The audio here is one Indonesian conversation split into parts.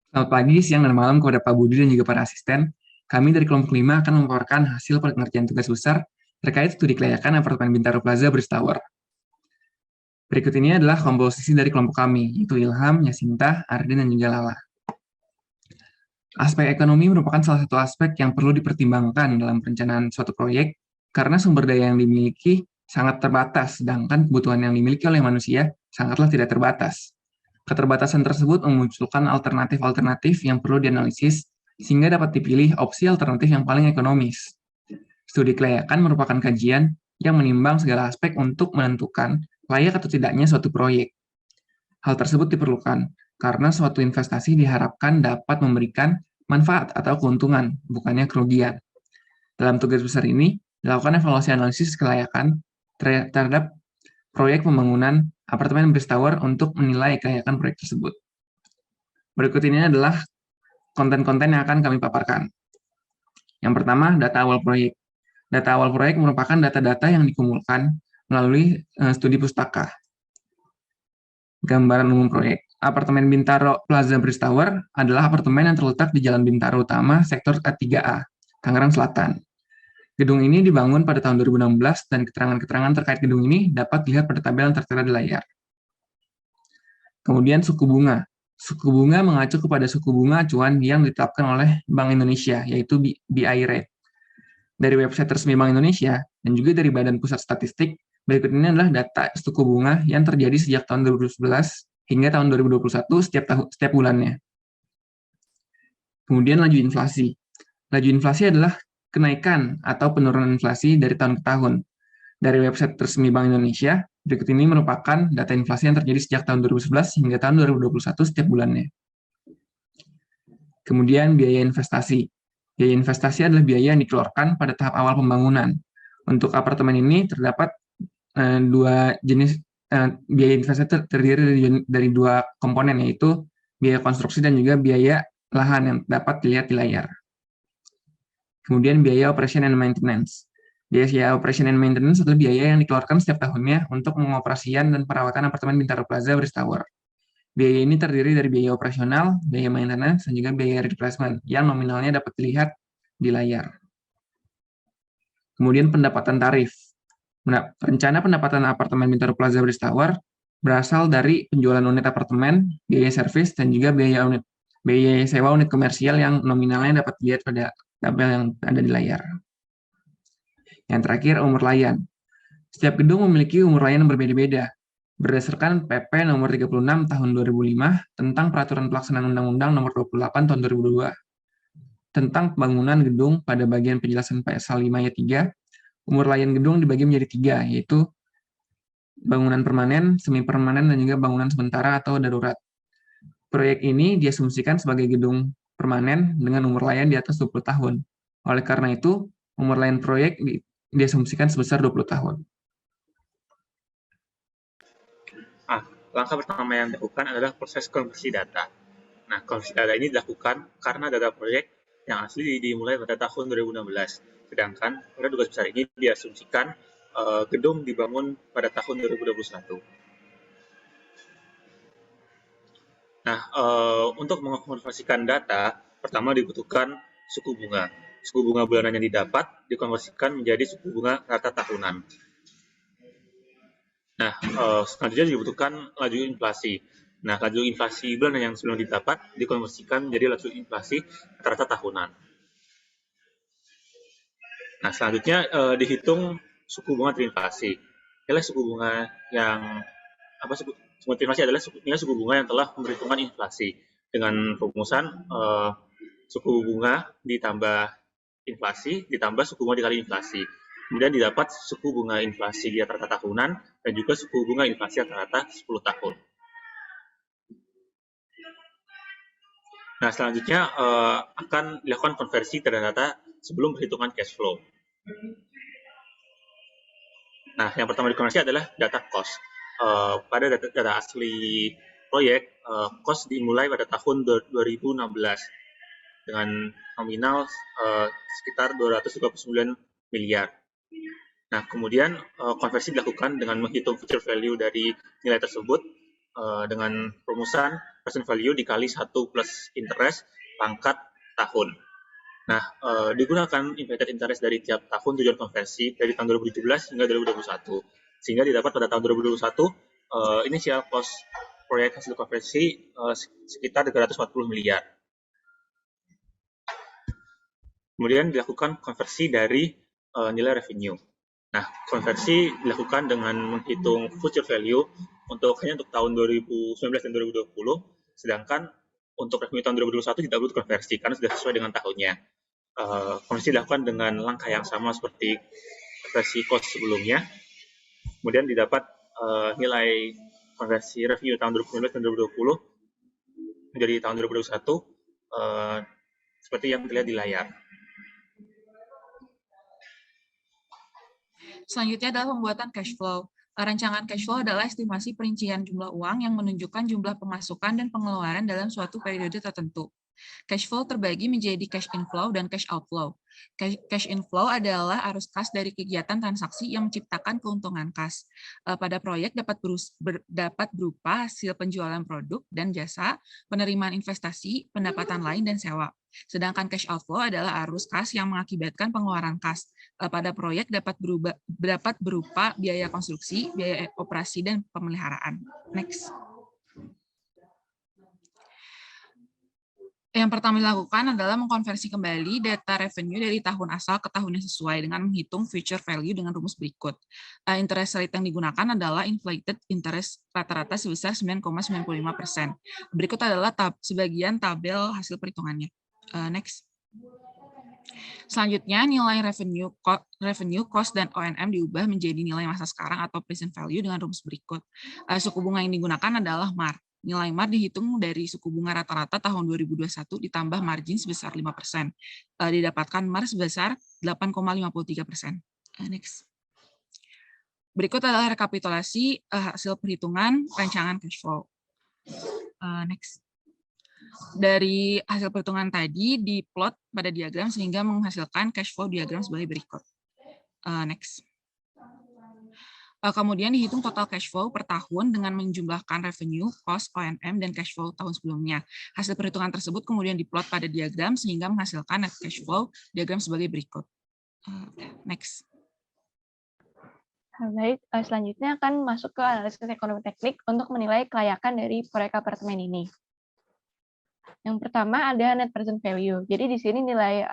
Selamat pagi, siang, dan malam kepada Pak Budi dan juga para asisten. Kami dari kelompok 5 akan memaparkan hasil pengerjaan tugas besar terkait studi kelayakan apartemen Bintaro Plaza Bridge Tower. Berikut ini adalah komposisi dari kelompok kami, yaitu Ilham, Yasinta, Ardin, dan juga Lala. Aspek ekonomi merupakan salah satu aspek yang perlu dipertimbangkan dalam perencanaan suatu proyek karena sumber daya yang dimiliki sangat terbatas, sedangkan kebutuhan yang dimiliki oleh manusia sangatlah tidak terbatas. Keterbatasan tersebut memunculkan alternatif-alternatif yang perlu dianalisis sehingga dapat dipilih opsi alternatif yang paling ekonomis. Studi kelayakan merupakan kajian yang menimbang segala aspek untuk menentukan layak atau tidaknya suatu proyek. Hal tersebut diperlukan karena suatu investasi diharapkan dapat memberikan manfaat atau keuntungan, bukannya kerugian. Dalam tugas besar ini, dilakukan evaluasi analisis kelayakan terhadap proyek pembangunan apartemen Bridge Tower untuk menilai kelayakan proyek tersebut. Berikut ini adalah konten-konten yang akan kami paparkan. Yang pertama, data awal proyek. Data awal proyek merupakan data-data yang dikumpulkan melalui studi pustaka. Gambaran umum proyek. Apartemen Bintaro Plaza Bridge Tower adalah apartemen yang terletak di Jalan Bintaro Utama, Sektor A3A, Tangerang Selatan. Gedung ini dibangun pada tahun 2016 dan keterangan-keterangan terkait gedung ini dapat dilihat pada tabel yang tertera di layar. Kemudian suku bunga. Suku bunga mengacu kepada suku bunga acuan yang ditetapkan oleh Bank Indonesia, yaitu BI Rate. Dari website resmi Bank Indonesia dan juga dari Badan Pusat Statistik, berikut ini adalah data suku bunga yang terjadi sejak tahun 2011 hingga tahun 2021 setiap bulannya. Kemudian laju inflasi. Laju inflasi adalah kenaikan atau penurunan inflasi dari tahun ke tahun. Dari website resmi Bank Indonesia, berikut ini merupakan data inflasi yang terjadi sejak tahun 2011 hingga tahun 2021 setiap bulannya. Kemudian biaya investasi. Biaya investasi adalah biaya yang dikeluarkan pada tahap awal pembangunan. Untuk apartemen ini terdapat dua jenis biaya investasi terdiri dari dua komponen, yaitu biaya konstruksi dan juga biaya lahan yang dapat dilihat di layar. Kemudian biaya operation and maintenance. Biaya operation and maintenance adalah biaya yang dikeluarkan setiap tahunnya untuk pengoperasian dan perawatan apartemen Bintaro Plaza Bridge Tower. Biaya ini terdiri dari biaya operasional, biaya maintenance, dan juga biaya replacement yang nominalnya dapat dilihat di layar. Kemudian pendapatan tarif. Rencana pendapatan apartemen Bintaro Plaza Bridge Tower berasal dari penjualan unit apartemen, biaya servis, dan juga biaya sewa unit komersial yang nominalnya dapat dilihat pada tabel yang ada di layar. Yang terakhir, umur layan. Setiap gedung memiliki umur layan yang berbeda-beda. Berdasarkan PP nomor 36 tahun 2005 tentang Peraturan Pelaksanaan Undang-Undang nomor 28 tahun 2002 tentang pembangunan gedung pada bagian penjelasan pasal 5 ayat 3, umur layan gedung dibagi menjadi 3, yaitu bangunan permanen, semi permanen, dan juga bangunan sementara atau darurat. Proyek ini diasumsikan sebagai gedung permanen dengan umur layan di atas 20 tahun. Oleh karena itu, umur layan proyek diasumsikan sebesar 20 tahun. Langkah pertama yang dilakukan adalah proses konversi data. Nah, konversi data ini dilakukan karena data proyek yang asli dimulai pada tahun 2016. Sedangkan pada tugas besar ini diasumsikan gedung dibangun pada tahun 2021. Nah, untuk mengkonversikan data, pertama dibutuhkan suku bunga. Suku bunga bulanan yang didapat dikonversikan menjadi suku bunga rata tahunan. Nah, selanjutnya dibutuhkan laju inflasi. Nah, laju inflasi bulanan yang sebelum didapat dikonversikan menjadi laju inflasi rata tahunan. Nah, selanjutnya dihitung suku bunga terinflasi. Nilai suku bunga yang suku bunga terinflasi adalah nilai suku bunga yang telah memperhitungkan inflasi dengan rumusan suku bunga ditambah inflasi ditambah suku bunga dikali inflasi. Kemudian didapat suku bunga inflasi di rata-rata tahunan dan juga suku bunga inflasi rata-rata 10 tahun. Nah, selanjutnya akan dilakukan konversi terhadap data sebelum perhitungan cash flow. Nah, yang pertama dikonversi adalah data cost. Pada data asli proyek, cost dimulai pada tahun 2016 dengan nominal sekitar 239 miliar. Nah, kemudian konversi dilakukan dengan menghitung future value dari nilai tersebut dengan rumusan present value dikali 1 plus interest pangkat tahun. Nah, digunakan imputed interest dari tiap tahun tujuan konversi dari tahun 2017 hingga 2021. Sehingga didapat pada tahun 2021 initial cost proyek hasil konversi sekitar 340 miliar. Kemudian dilakukan konversi dari nilai revenue. Nah, konversi dilakukan dengan menghitung future value hanya untuk tahun 2019 dan 2020, sedangkan untuk revenue tahun 2021 tidak perlu konversi karena sudah sesuai dengan tahunnya. Konversi dilakukan dengan langkah yang sama seperti konversi cost sebelumnya. Kemudian didapat nilai konversi revenue tahun 2019 dan 2020 menjadi tahun 2021 seperti yang terlihat di layar. Selanjutnya adalah pembuatan cash flow. Rancangan cash flow adalah estimasi perincian jumlah uang yang menunjukkan jumlah pemasukan dan pengeluaran dalam suatu periode tertentu. Cash flow terbagi menjadi cash inflow dan cash outflow. Cash inflow adalah arus kas dari kegiatan transaksi yang menciptakan keuntungan kas. Pada proyek dapat berupa hasil penjualan produk dan jasa, penerimaan investasi, pendapatan lain, dan sewa. Sedangkan cash outflow adalah arus kas yang mengakibatkan pengeluaran kas. Pada proyek dapat berupa biaya konstruksi, biaya operasi, dan pemeliharaan. Next. Yang pertama dilakukan adalah mengkonversi kembali data revenue dari tahun asal ke tahun yang sesuai dengan menghitung future value dengan rumus berikut. Interest rate yang digunakan adalah inflated interest rata-rata sebesar 9,95%. Berikut adalah sebagian tabel hasil perhitungannya. Next. Selanjutnya, nilai revenue, cost, dan O&M diubah menjadi nilai masa sekarang atau present value dengan rumus berikut. Suku bunga yang digunakan adalah MAR. Nilai MAR dihitung dari suku bunga rata-rata tahun 2021 ditambah margin sebesar 5%. Didapatkan MAR sebesar 8,53%. Next. Berikut adalah rekapitulasi hasil perhitungan rancangan cash flow. Next. Dari hasil perhitungan tadi diplot pada diagram sehingga menghasilkan cash flow diagram sebagai berikut. Next. Kemudian dihitung total cash flow per tahun dengan menjumlahkan revenue, cost, O&M, dan cash flow tahun sebelumnya. Hasil perhitungan tersebut kemudian diplot pada diagram sehingga menghasilkan net cash flow diagram sebagai berikut. Next. Baik, selanjutnya akan masuk ke analisis ekonomi teknik untuk menilai kelayakan dari proyek apartemen ini. Yang pertama ada net present value. Jadi di sini nilai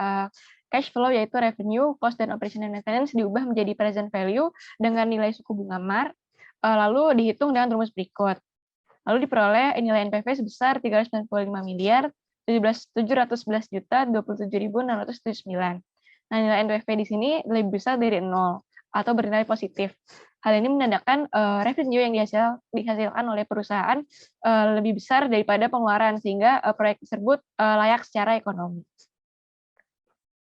cash flow yaitu revenue, cost, dan operation and maintenance diubah menjadi present value dengan nilai suku bunga MAR, lalu dihitung dengan rumus berikut. Lalu diperoleh nilai NPV sebesar 395 miliar 711 juta 27.679. Nah, nilai NPV di sini lebih besar dari 0 atau bernilai positif. Hal ini menandakan revenue yang dihasilkan oleh perusahaan lebih besar daripada pengeluaran sehingga proyek tersebut layak secara ekonomi.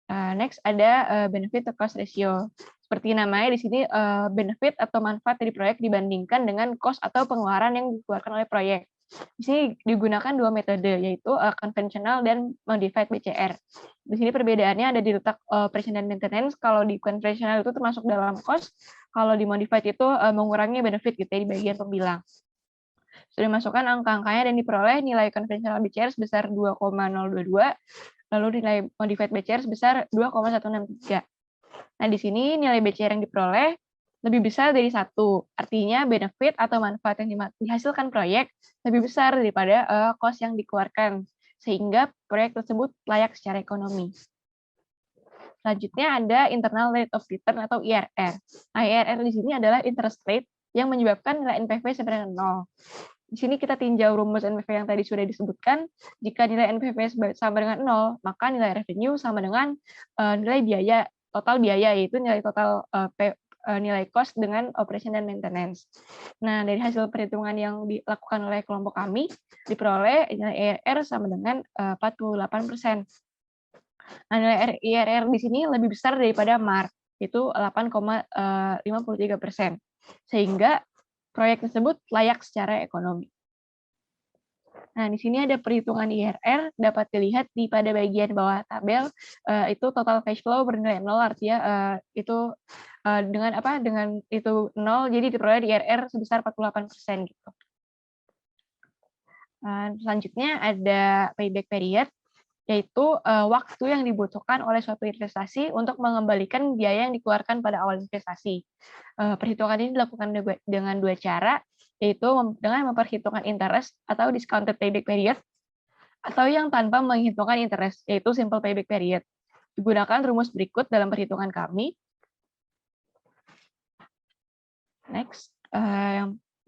Next ada benefit to cost ratio. Seperti namanya di sini benefit atau manfaat dari proyek dibandingkan dengan cost atau pengeluaran yang dikeluarkan oleh proyek. Di sini digunakan dua metode yaitu konvensional dan modified BCR. Di sini perbedaannya ada di letak operation and maintenance. Kalau di konvensional itu termasuk dalam cost, kalau di modified itu mengurangi benefit gitu ya di bagian pembilang. Sudah dimasukkan angka-angkanya dan diperoleh nilai konvensional BCR sebesar 2,022. Lalu nilai modified BCR sebesar 2,163. Nah, di sini nilai BCR yang diperoleh lebih besar dari 1. Artinya benefit atau manfaat yang dihasilkan proyek lebih besar daripada cost yang dikeluarkan, sehingga proyek tersebut layak secara ekonomi. Selanjutnya ada internal rate of return atau IRR. Nah, IRR di sini adalah interest rate yang menyebabkan nilai NPV sama dengan 0. Di sini kita tinjau rumus NPV yang tadi sudah disebutkan. Jika nilai NPV sama dengan 0, maka nilai revenue sama dengan nilai biaya, total biaya, yaitu nilai total nilai cost dengan operation dan maintenance. Nah, dari hasil perhitungan yang dilakukan oleh kelompok kami, diperoleh nilai IRR sama dengan 48%. Nah, nilai IRR di sini lebih besar daripada MAR, itu 8,53%. Sehingga proyek tersebut layak secara ekonomi. Nah, di sini ada perhitungan IRR, dapat dilihat di pada bagian bawah tabel, itu total cash flow bernilai 0, artinya itu dengan itu 0, jadi diperoleh di IRR sebesar 48% gitu. Selanjutnya ada payback period, yaitu waktu yang dibutuhkan oleh suatu investasi untuk mengembalikan biaya yang dikeluarkan pada awal investasi. Perhitungan ini dilakukan dengan dua cara, yaitu dengan memperhitungkan interest atau discounted payback period, atau yang tanpa menghitungkan interest, yaitu simple payback period. Digunakan rumus berikut dalam perhitungan kami. Next.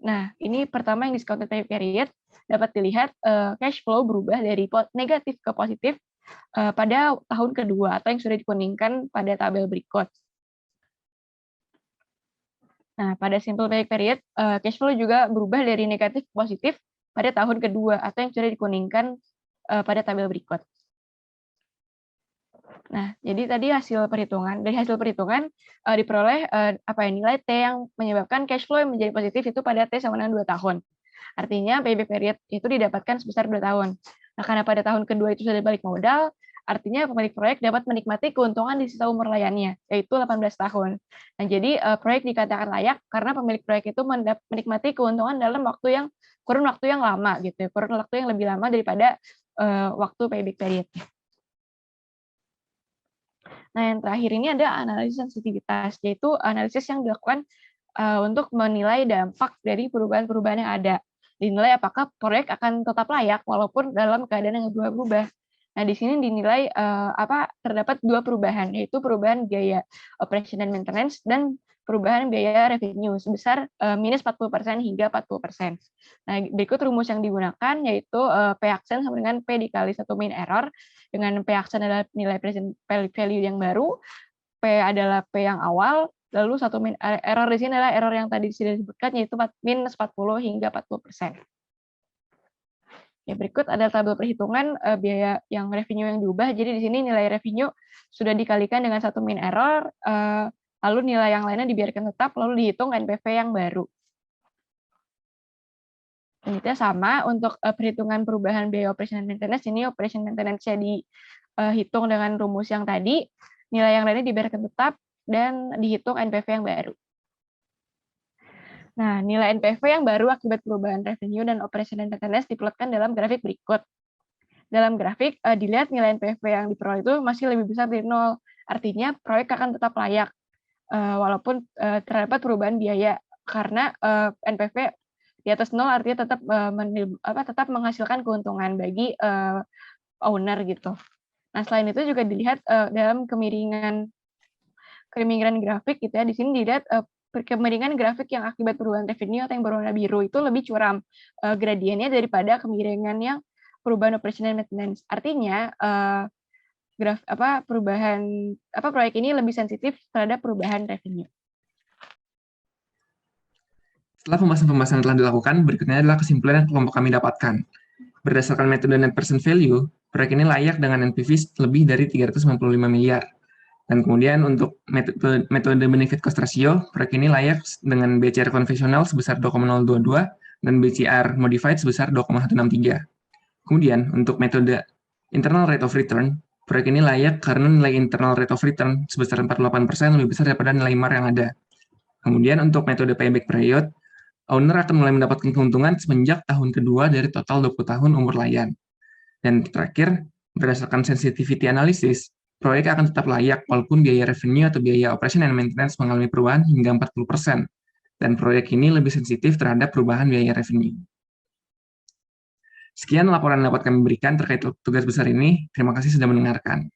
Nah, ini pertama yang discounted payback period, dapat dilihat cash flow berubah dari negatif ke positif pada tahun kedua, atau yang sudah dikuningkan pada tabel berikut. Nah, pada simple payback period, cash flow juga berubah dari negatif ke positif pada tahun kedua, atau yang sudah dikuningkan pada tabel berikut. Nah, jadi tadi dari hasil perhitungan diperoleh nilai T yang menyebabkan cash flow yang menjadi positif itu pada T sama dengan 2 tahun. Artinya payback period itu didapatkan sebesar 2 tahun. Nah, karena pada tahun kedua itu sudah balik modal, artinya pemilik proyek dapat menikmati keuntungan di sisa umur layannya, yaitu 18 tahun. Nah, jadi proyek dikatakan layak karena pemilik proyek itu menikmati keuntungan dalam kurun waktu yang lama gitu, kurun waktu yang lebih lama daripada waktu payback period. Nah, yang terakhir ini ada analisis sensitivitas, yaitu analisis yang dilakukan untuk menilai dampak dari perubahan-perubahan yang ada. Dinilai apakah proyek akan tetap layak walaupun dalam keadaan yang berubah-ubah. Nah, di sini dinilai terdapat 2 perubahan, yaitu perubahan biaya operation and maintenance dan perubahan biaya revenue sebesar minus 40% hingga 40%. Nah, berikut rumus yang digunakan, yaitu P aksen sama dengan P dikali 1 mean error, dengan P aksen adalah nilai present value yang baru, P adalah P yang awal, lalu 1 mean error di sini adalah error yang tadi sudah disebutkan, yaitu minus 40 hingga 40%. Ya, berikut ada tabel perhitungan biaya yang revenue yang diubah. Jadi di sini nilai revenue sudah dikalikan dengan 1 mean error, lalu nilai yang lainnya dibiarkan tetap, lalu dihitung NPV yang baru. Selanjutnya sama untuk perhitungan perubahan biaya operation and maintenance. Ini operation maintenance-nya dihitung dengan rumus yang tadi, nilai yang lainnya dibiarkan tetap, dan dihitung NPV yang baru. Nah, nilai NPV yang baru akibat perubahan revenue dan operation and maintenance diplotkan dalam grafik berikut. Dalam grafik, dilihat nilai NPV yang diperoleh itu masih lebih besar dari 0. Artinya, proyek akan tetap layak, walaupun terdapat perubahan biaya, karena NPV di atas 0 artinya tetap menghasilkan keuntungan bagi owner gitu. Nah, selain itu juga dilihat dalam kemiringan grafik gitu ya. Di sini dilihat kemiringan grafik yang akibat perubahan revenue atau yang berwarna biru itu lebih curam gradiennya daripada kemiringan yang perubahan operation and maintenance. Artinya proyek ini lebih sensitif terhadap perubahan revenue. Setelah pembahasan-pembahasan yang telah dilakukan, berikutnya adalah kesimpulan yang kelompok kami dapatkan. Berdasarkan metode net present value, proyek ini layak dengan NPV lebih dari 395 miliar. Dan kemudian untuk metode benefit cost ratio, proyek ini layak dengan BCR konvensional sebesar 2,022 dan BCR modified sebesar 2,163. Kemudian untuk metode internal rate of return, proyek ini layak karena nilai internal rate of return sebesar 48% lebih besar daripada nilai MAR yang ada. Kemudian untuk metode payback period, owner akan mulai mendapatkan keuntungan semenjak tahun kedua dari total 20 tahun umur layan. Dan terakhir, berdasarkan sensitivity analysis, proyek akan tetap layak walaupun biaya revenue atau biaya operation and maintenance mengalami perubahan hingga 40%. Dan proyek ini lebih sensitif terhadap perubahan biaya revenue. Sekian laporan yang dapat kami berikan terkait tugas besar ini. Terima kasih sudah mendengarkan.